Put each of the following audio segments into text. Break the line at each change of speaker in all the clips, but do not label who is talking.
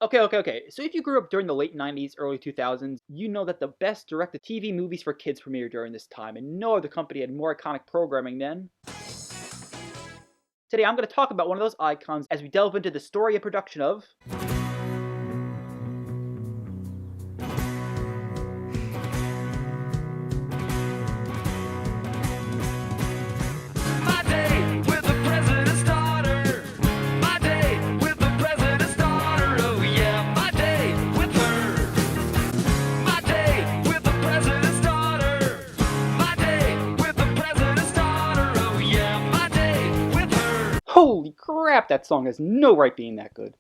Okay. So if you grew up during the late 90s, early 2000s, you know that the best direct-to-TV movies for kids premiered during this time, and no other company had more iconic programming than... Today I'm going to talk about one of those icons as we delve into the story and production of... Holy crap, that song has no right being that good.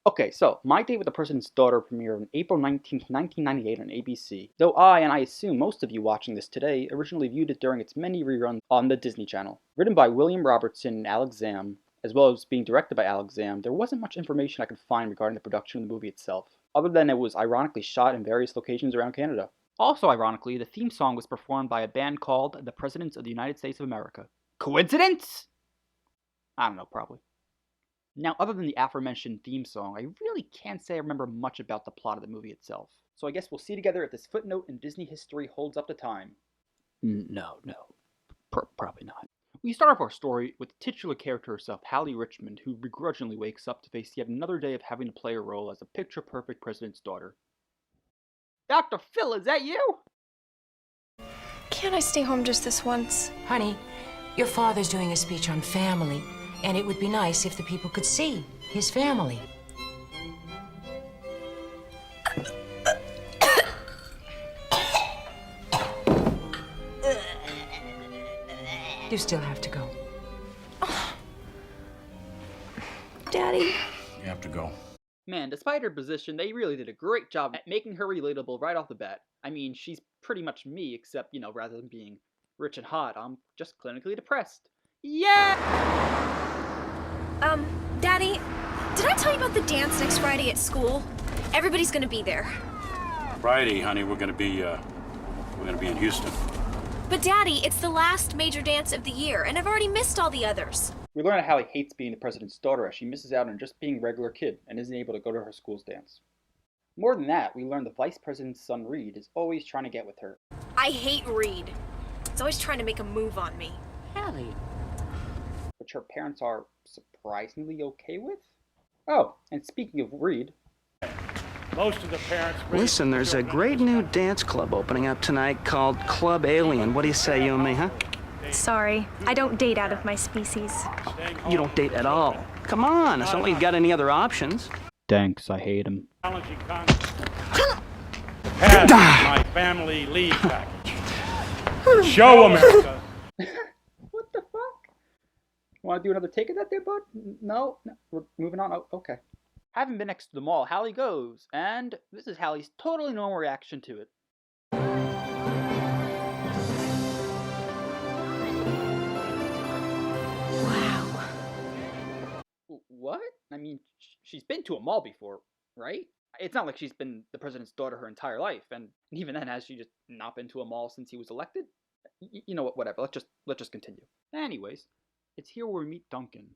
Okay, so My Date with the President's Daughter premiered on April 19th, 1998 on ABC, though I, and I assume most of you watching this today, originally viewed it during its many reruns on the Disney Channel. Written by William Robertson and Alex Zamm, as well as being directed by Alex Zamm, there wasn't much information I could find regarding the production of the movie itself, other than it was ironically shot in various locations around Canada. Also ironically, the theme song was performed by a band called the Presidents of the United States of America. Coincidence? I don't know, probably. Now, other than the aforementioned theme song, I really can't say I remember much about the plot of the movie itself. So I guess we'll see together if this footnote in Disney history holds up to time. No. Probably not. We start off our story with the titular character herself, Hallie Richmond, who begrudgingly wakes up to face yet another day of having to play a role as a picture-perfect president's daughter. Dr. Phil, is that you?
Can't I stay home just this once?
Honey, your father's doing a speech on family. And it would be nice if the people could see his family. You still have to go.
Daddy.
You have to go.
Man, despite her position, they really did a great job at making her relatable right off the bat. I mean, she's pretty much me, except, rather than being rich and hot, I'm just clinically depressed. Yeah!
Daddy, did I tell you about the dance next Friday at school? Everybody's gonna be there.
Friday, honey, we're gonna be in Houston.
But Daddy, it's the last major dance of the year, and I've already missed all the others.
We learn how he hates being the president's daughter as she misses out on just being a regular kid and isn't able to go to her school's dance. More than that, we learn the vice president's son Reed is always trying to get with her.
I hate Reed. He's always trying to make a move on me.
Hallie.
Which her parents are surprisingly okay with? Oh, and speaking of Reed...
Most of the parents...
Listen, there's a great new dance club opening up tonight called Club Alien. What do you say, you and me, huh?
Sorry, I don't date out of my species.
You don't date at all. Come on, it's not like you've got any other options.
Thanks, I hate him.
Has my family leave package. Show America.
What the fuck? Want to do another take of that there, bud? No? We're moving on? Oh, okay. Having been next to the mall, Hallie goes, and this is Hallie's totally normal reaction to it.
Wow.
What? I mean, she's been to a mall before, right? It's not like she's been the president's daughter her entire life, and even then, has she just not been to a mall since he was elected? You know what, whatever, let's just continue. Anyways, it's here where we meet Duncan.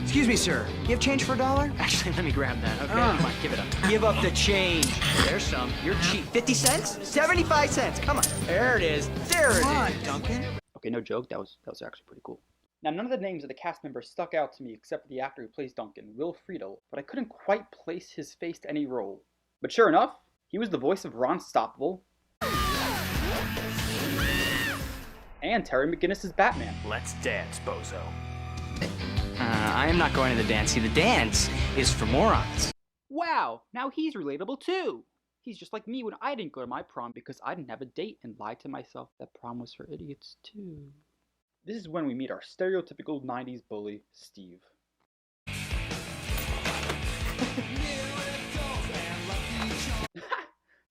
Excuse me, sir. You have change for $1?
Actually, let me grab that, okay?
Come on, give it up. Give up the change. There's some. You're cheap. 50 cents? 75 cents. Come on. There it is. There it is. Come on, Duncan.
Okay, no joke, that was actually pretty cool. Now, none of the names of the cast members stuck out to me except for the actor who plays Duncan, Will Friedle, but I couldn't quite place his face to any role. But sure enough, he was the voice of Ron Stoppable and Terry McGinnis's Batman.
Let's dance, bozo. I am not going to the dance. See, the dance is for morons.
Wow, now he's relatable too. He's just like me when I didn't go to my prom because I didn't have a date and lied to myself that prom was for idiots too. This is when we meet our stereotypical 90s bully, Steve.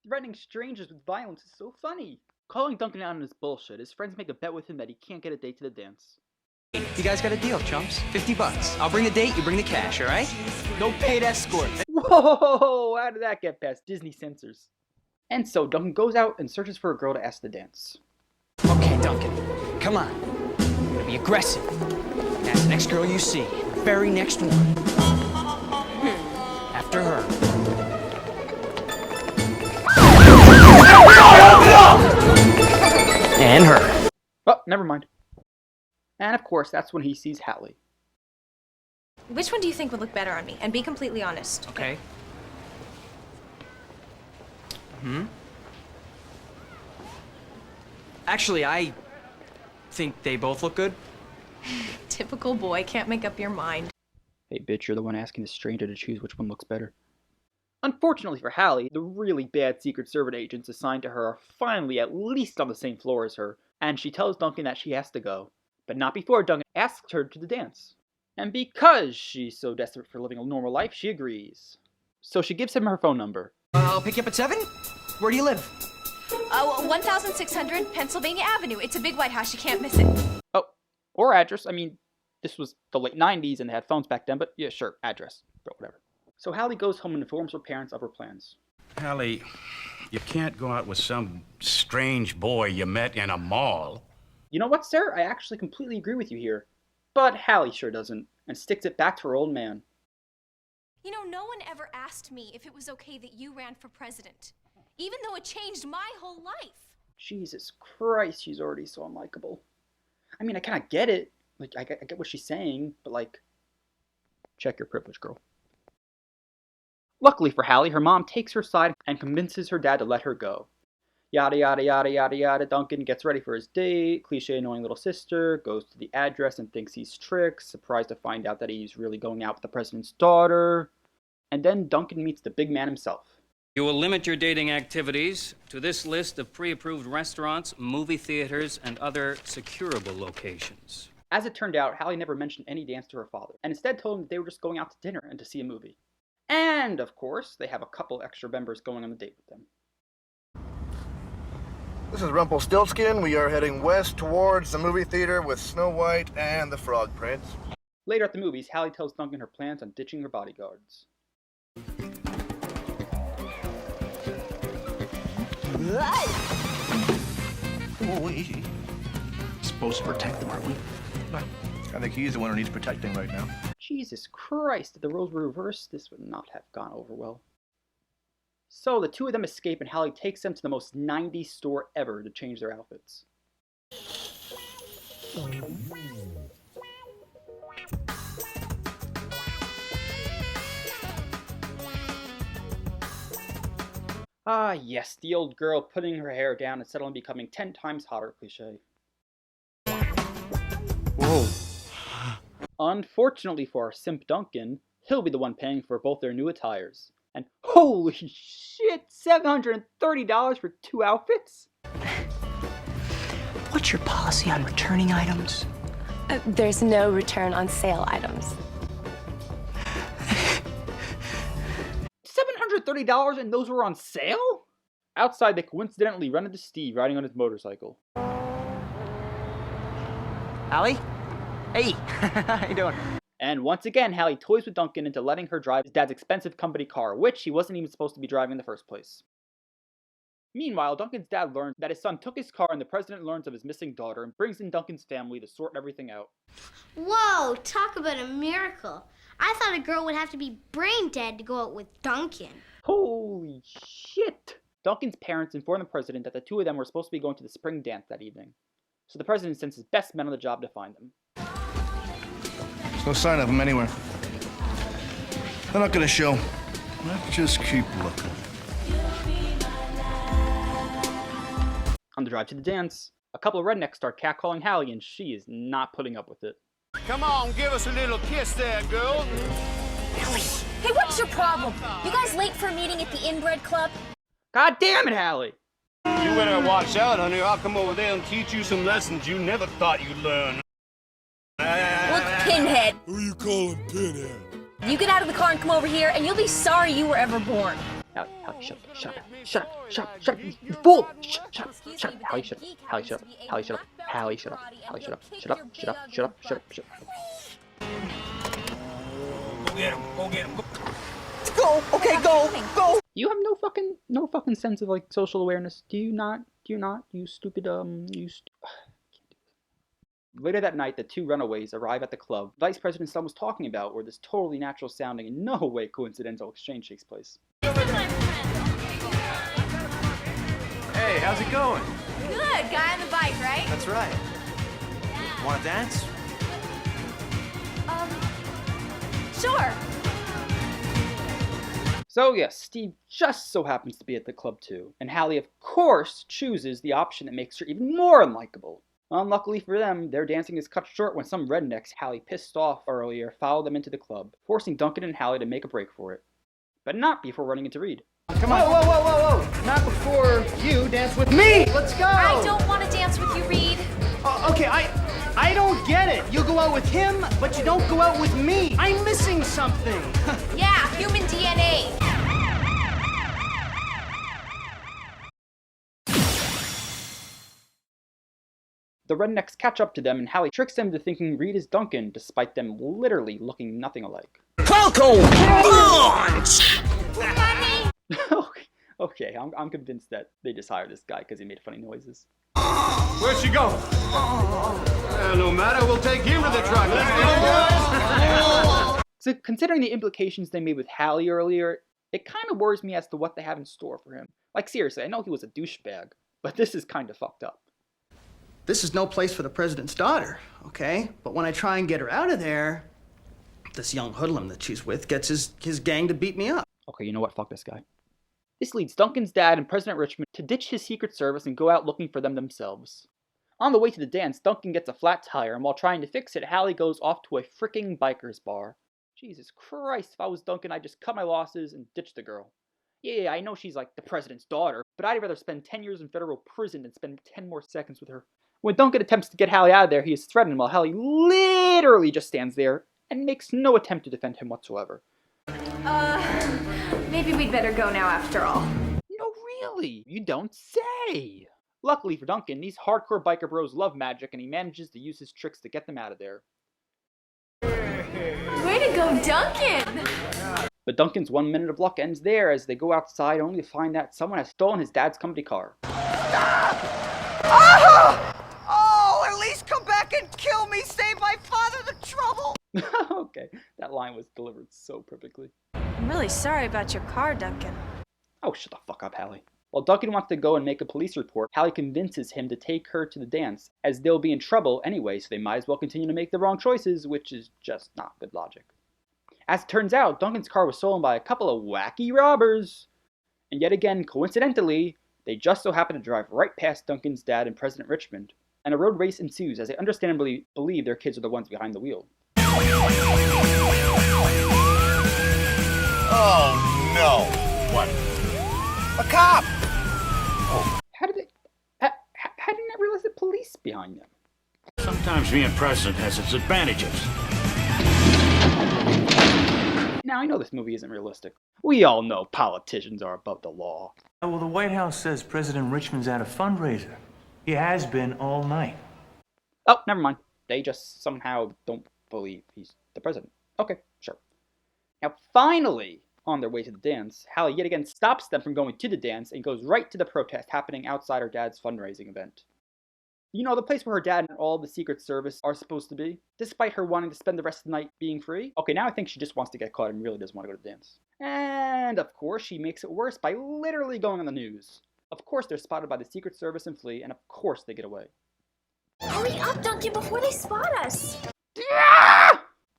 Threatening strangers with violence is so funny. Calling Duncan out on his bullshit, his friends make a bet with him that he can't get a date to the dance.
You guys got a deal, chumps. $50. I'll bring the date, you bring the cash, all right? No paid escort.
Whoa, how did that get past Disney censors? And so Duncan goes out and searches for a girl to ask to dance.
Okay, Duncan, come on. You're gonna be aggressive. That's the next girl you see. Very next one. After her.
Oh, never mind. And of course, that's when he sees Hallie.
Which one do you think would look better on me? And be completely honest.
Okay. Actually, I think they both look good.
Typical boy, can't make up your mind.
Hey bitch, you're the one asking the stranger to choose which one looks better. Unfortunately for Hallie, the really bad Secret Service agents assigned to her are finally at least on the same floor as her, and she tells Duncan that she has to go, but not before Duncan asks her to the dance. And because she's so desperate for living a normal life, she agrees. So she gives him her phone number.
I'll pick you up at 7? Where do you live?
1600 Pennsylvania Avenue. It's a big white house, you can't miss it.
Oh, or address. I mean, this was the late 90s and they had phones back then, but yeah, sure, address, but whatever. So Hallie goes home and informs her parents of her plans.
Hallie, you can't go out with some strange boy you met in a mall.
You know what, sir? I actually completely agree with you here. But Hallie sure doesn't, and sticks it back to her old man.
You know, no one ever asked me if it was okay that you ran for president, even though it changed my whole life.
Jesus Christ, she's already so unlikable. I mean, I kind of get it. Like, I get what she's saying, but like, check your privilege, girl. Luckily for Hallie, her mom takes her side and convinces her dad to let her go. Yada yada yada yada yada. Duncan gets ready for his date. Cliche annoying little sister goes to the address and thinks he's tricked, surprised to find out that he's really going out with the president's daughter. And then Duncan meets the big man himself.
You will limit your dating activities to this list of pre-approved restaurants, movie theaters, and other securable locations.
As it turned out, Hallie never mentioned any dance to her father, and instead told him that they were just going out to dinner and to see a movie. And, of course, they have a couple extra members going on the date with them.
This is Rumpelstiltskin. We are heading west towards the movie theater with Snow White and the Frog Prince.
Later at the movies, Hallie tells Duncan her plans on ditching her bodyguards.
Oh, easy.
Supposed to protect them, aren't we?
I think he's the one who needs protecting right now.
Jesus Christ, if the roles were reversed, this would not have gone over well. So the two of them escape and Hallie takes them to the most 90s store ever to change their outfits. Ah yes, the old girl putting her hair down and suddenly becoming 10 times hotter cliche.
Whoa.
Unfortunately for our simp Duncan, he'll be the one paying for both their new attires. And holy shit, $730 for 2 outfits?
What's your policy on returning items?
There's no return on sale items.
$730 and those were on sale? Outside, they coincidentally run into Steve riding on his motorcycle.
Hallie? Hey, how you doing?
And once again, Hallie toys with Duncan into letting her drive his dad's expensive company car, which he wasn't even supposed to be driving in the first place. Meanwhile, Duncan's dad learns that his son took his car and the president learns of his missing daughter and brings in Duncan's family to sort everything out.
Whoa, talk about a miracle. I thought a girl would have to be brain dead to go out with Duncan.
Holy shit! Duncan's parents inform the president that the two of them were supposed to be going to the spring dance that evening. So the president sends his best men on the job to find them.
There's no sign of them anywhere. They're not gonna show. Let's just keep looking.
On the drive to the dance, a couple of rednecks start catcalling Hallie and she is not putting up with it.
Come on, give us a little kiss there, girl.
Hey, what's your problem? You guys late for a meeting at the Inbred Club?
God damn it, Hallie!
You better watch out, honey. I'll come over there and teach you some lessons you never thought you'd learn.
Look, Pinhead.
Who you calling Pinhead?
You get out of the car and come over here, and you'll be sorry you were ever born.
Hallie, shut up, you fool! Shut up, Hallie, shut up, Hallie, shut up, Hallie, shut up, Hallie, shut up, Hallie, shut up, shut up.
Go get him, go get him.
Go, okay, go!
You have no fucking sense of like social awareness. Do you not? You stupid, Later that night, the two runaways arrive at the club Vice President's son was talking about, where this totally natural sounding and no way coincidental exchange takes place.
Hey, how's it going?
Good, guy on the bike, right?
That's right. Want to dance?
Sure.
So yes, Steve just so happens to be at the club too, and Hallie of course chooses the option that makes her even more unlikable. Unluckily for them, their dancing is cut short when some rednecks Hallie pissed off earlier follow them into the club, forcing Duncan and Hallie to make a break for it. But not before running into Reed.
Come on. Whoa. Not before you dance with me. Let's go.
I don't want to dance with you, Reed.
Okay, I don't get it. You go out with him, but you don't go out with me. I'm missing something.
Yeah, human DNA.
The rednecks catch up to them and Hallie tricks them into thinking Reed is Duncan, despite them literally looking nothing alike.
Falco punch!
Okay, I'm convinced that they just hired this guy because he made funny noises.
Where'd she go? No matter, we'll take him to the truck. Let's go, boys!
So considering the implications they made with Hallie earlier, it kind of worries me as to what they have in store for him. Like seriously, I know he was a douchebag, but this is kind of fucked up.
This is no place for the president's daughter, okay? But when I try and get her out of there, this young hoodlum that she's with gets his gang to beat me up.
Okay, you know what? Fuck this guy. This leads Duncan's dad and President Richmond to ditch his Secret Service and go out looking for them themselves. On the way to the dance, Duncan gets a flat tire, and while trying to fix it, Hallie goes off to a fricking biker's bar. Jesus Christ, if I was Duncan, I'd just cut my losses and ditch the girl. Yeah, I know she's like the president's daughter, but I'd rather spend 10 years in federal prison than spend 10 more seconds with her. When Duncan attempts to get Hallie out of there, he is threatened while Hallie literally just stands there and makes no attempt to defend him whatsoever.
Maybe we'd better go now after all.
No, really? You don't say! Luckily for Duncan, these hardcore biker bros love magic and he manages to use his tricks to get them out of there.
Way to go, Duncan!
But Duncan's 1 minute of luck ends there as they go outside only to find that someone has stolen his dad's company car.
Oh, at least come back and kill me! Save my father the trouble!
Okay, that line was delivered so perfectly.
I'm really sorry about your car, Duncan.
Oh, shut the fuck up, Hallie. While Duncan wants to go and make a police report, Hallie convinces him to take her to the dance, as they'll be in trouble anyway, so they might as well continue to make the wrong choices, which is just not good logic. As it turns out, Duncan's car was stolen by a couple of wacky robbers. And yet again, coincidentally, they just so happen to drive right past Duncan's dad and President Richmond, and a road race ensues as they understandably believe their kids are the ones behind the wheel.
Oh, no.
What? A cop!
How didn't I realize the police behind them?
Sometimes being president has its advantages.
Now, I know this movie isn't realistic. We all know politicians are above the law.
Well, the White House says President Richmond's at a fundraiser. He has been all night.
Oh, never mind. They just somehow don't believe he's the president. Okay, sure. Now, finally, on their way to the dance, Hallie yet again stops them from going to the dance and goes right to the protest happening outside her dad's fundraising event. You know, the place where her dad and all the Secret Service are supposed to be, despite her wanting to spend the rest of the night being free. Okay, now I think she just wants to get caught and really doesn't want to go to the dance. And, of course, she makes it worse by literally going on the news. Of course, they're spotted by the Secret Service and flee, and of course they get away.
Hurry up, Duncan, before they spot us!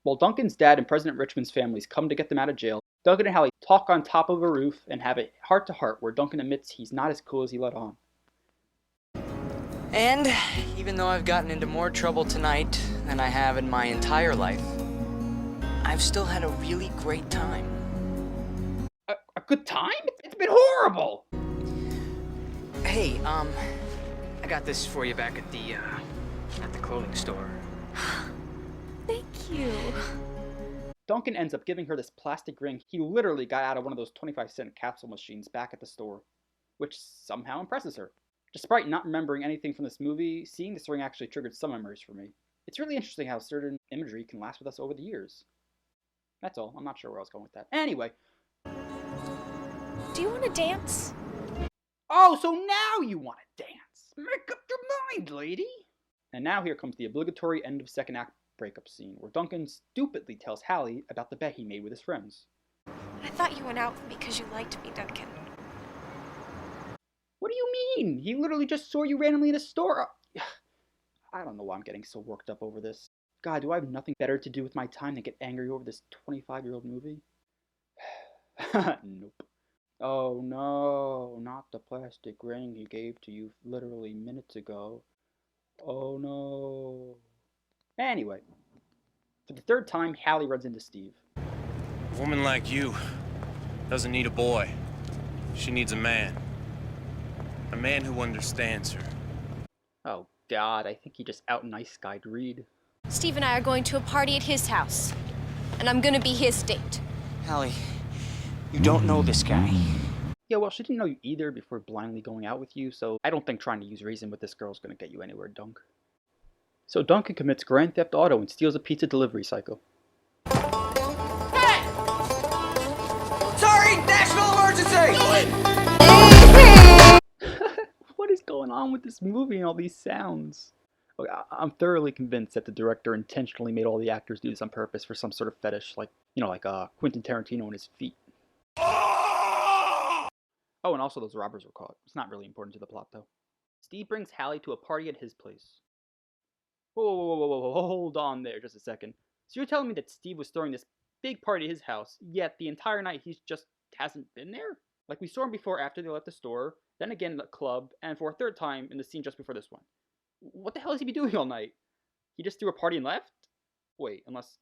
While Duncan's dad and President Richmond's families come to get them out of jail, Duncan and Hallie talk on top of a roof and have a heart-to-heart where Duncan admits he's not as cool as he let on.
And even though I've gotten into more trouble tonight than I have in my entire life, I've still had a really great time.
A good time? It's been horrible!
Hey, I got this for you back at the clothing store.
Thank you.
Duncan ends up giving her this plastic ring he literally got out of one of those 25-cent capsule machines back at the store, which somehow impresses her. Despite not remembering anything from this movie, seeing this ring actually triggered some memories for me. It's really interesting how certain imagery can last with us over the years. That's all. I'm not sure where I was going with that. Anyway.
Do you want to dance?
Oh, so now you want to dance. Make up your mind, lady. And now here comes the obligatory end of second act breakup scene, where Duncan stupidly tells Hallie about the bet he made with his friends.
I thought you went out with me because you liked me, Duncan.
What do you mean? He literally just saw you randomly in a store. I don't know why I'm getting so worked up over this. God, do I have nothing better to do with my time than get angry over this 25-year-old movie? Nope. Oh no, not the plastic ring he gave to you literally minutes ago. Oh no. Anyway, for the third time, Hallie runs into Steve.
A woman like you doesn't need a boy. She needs a man. A man who understands her.
Oh God, I think he just out nice guyed Reed.
Steve and I are going to a party at his house, and I'm gonna be his date.
Hallie, you don't know this guy.
Yeah, well, she didn't know you either before blindly going out with you, so I don't think trying to use reason with this girl is going to get you anywhere, Dunk. So Duncan commits Grand Theft Auto and steals a pizza delivery cycle.
Hey! Sorry! National emergency!
What is going on with this movie and all these sounds? Okay, I'm thoroughly convinced that the director intentionally made all the actors do this on purpose for some sort of fetish, like, like Quentin Tarantino and his feet. Oh, and also those robbers were caught. It's not really important to the plot, though. Steve brings Hallie to a party at his place. Whoa, hold on there just a second. So you're telling me that Steve was throwing this big party at his house, yet the entire night he just hasn't been there? Like, we saw him before after they left the store, then again in the club, and for a third time in the scene just before this one. What the hell is he be doing all night? He just threw a party and left? Wait, unless...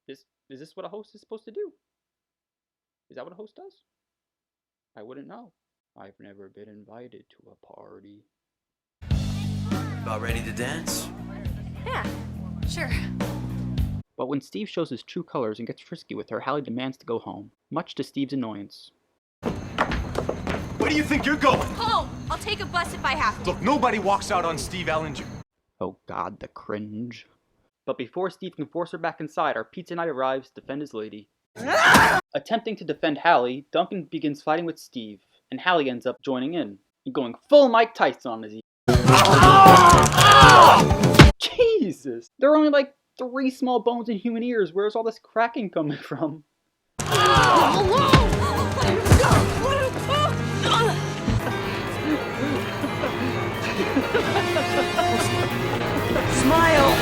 Is this what a host is supposed to do? Is that what a host does? I wouldn't know. I've never been invited to a party.
About ready to dance?
Yeah, sure.
But when Steve shows his true colors and gets frisky with her, Hallie demands to go home, much to Steve's annoyance.
Where do you think you're going?
Home! I'll take a bus if I have to.
Look, nobody walks out on Steve Ellinger.
Oh God, the cringe. But before Steve can force her back inside, our pizza night arrives to defend his lady. Attempting to defend Hallie, Duncan begins fighting with Steve, and Hallie ends up joining in, and going full Mike Tyson on his ear. Jesus! There are only like 3 small bones in human ears. Where's all this cracking coming from?
Smile!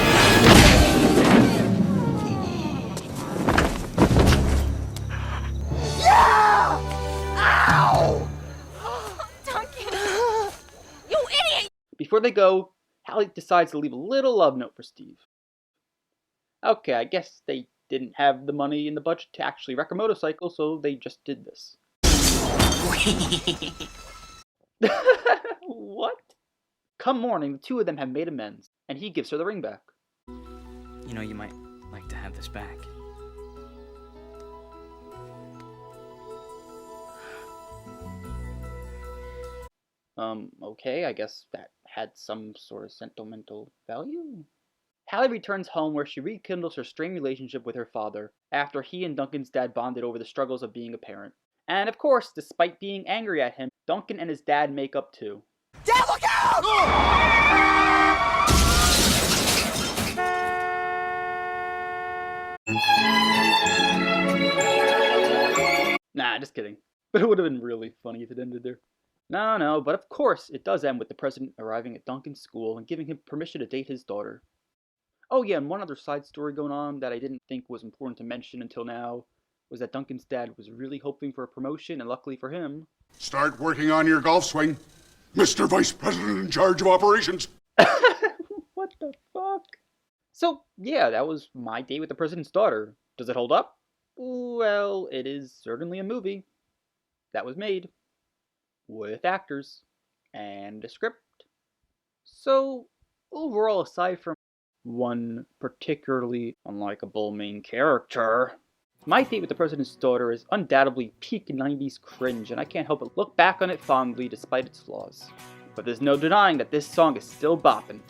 Yeah! Ow!
Duncan! You idiot!
Before they go, Hallie decides to leave a little love note for Steve. Okay, I guess they didn't have the money in the budget to actually wreck a motorcycle, so they just did this. What? Come morning, the two of them have made amends, and he gives her the ring back.
You know, you might like to have this back.
Okay, I guess that had some sort of sentimental value. Hallie returns home where she rekindles her strained relationship with her father after he and Duncan's dad bonded over the struggles of being a parent. And of course, despite being angry at him, Duncan and his dad make up too.
Dad, look out!
Nah, just kidding. But it would have been really funny if it ended there. No, but of course it does end with the president arriving at Duncan's school and giving him permission to date his daughter. Oh yeah, and one other side story going on that I didn't think was important to mention until now was that Duncan's dad was really hoping for a promotion, and luckily for him...
Start working on your golf swing, Mr. Vice President in charge of operations.
What the fuck? So, yeah, that was my date with the president's daughter. Does it hold up? Well, it is certainly a movie that was made with actors and a script. So, overall, aside from one particularly unlikable main character, my date with the president's daughter is undoubtedly peak 90s cringe, and I can't help but look back on it fondly despite its flaws. But there's no denying that this song is still bopping.